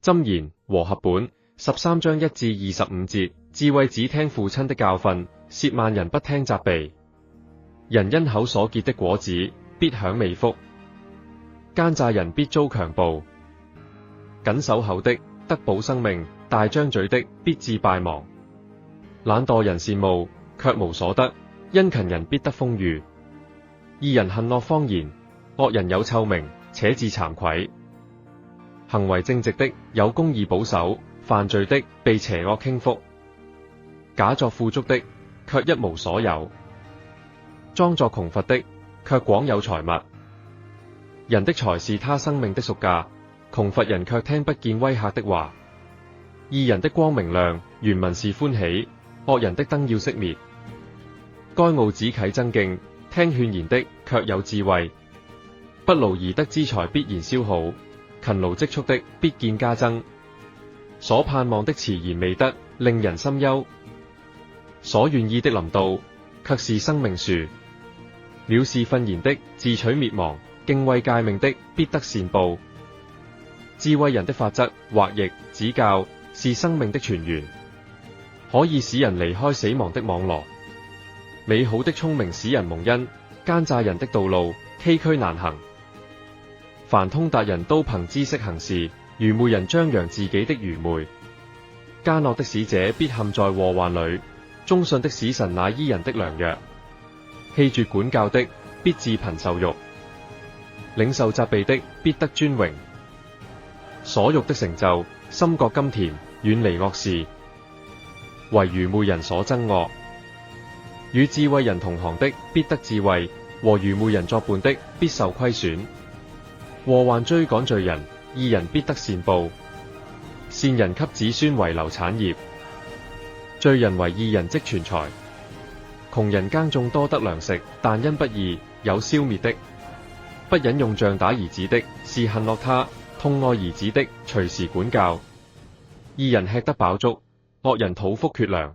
箴言和合本13章1至25節，智慧子聽父親的教訓，褻慢人不聽責備。人因口所結的果子，必享美福；奸詐人必遭強暴。謹守口的，得保生命；大張嘴的，必致敗亡。懶惰人羨慕，卻無所得；殷勤人必得豐裕。義人恨惡謊言，惡人有臭名，且自慚愧。行為正直的有公義保守，犯罪的被邪惡傾覆。假作富足的，卻一無所有；裝作窮乏的，卻廣有財物。人的財是他生命的贖價，窮乏人卻聽不見威嚇的話。義人的光明亮，原文是歡喜；惡人的燈要熄滅。該傲子啟爭競，聽勸言的卻有智慧。不勞而得之財必然消耗，勤勞積蓄的必見加增。所盼望的遲延未得，令人心憂；所願意的臨到，卻是生命樹。藐視訓言的自取滅亡，敬畏誡命的必得善報。智慧人的法則或譯指教，是生命的泉源，可以使人離開死亡的網羅。美好的聰明使人蒙恩，奸詐人的道路崎嶇難行。凡通達人都憑知識行事，愚昧人張揚自己的愚昧。奸惡的使者必陷在禍患裏，忠信的使臣乃醫人的良藥。棄絕管教的必致貧受辱，領受責備的必得尊榮。所欲的成就，心覺甘甜，遠離惡事。為愚昧人所憎惡。與智慧人同行的必得智慧，和愚昧人作伴的必受虧損。禍患追趕罪人，義人必得善報。善人給子孫遺留產業，罪人為義人積存財。窮人耕種多得糧食，但因不義有消滅的。不忍用杖打兒子的，是恨惡他；痛愛兒子的，隨時管教。義人吃得飽足，惡人肚腹缺糧。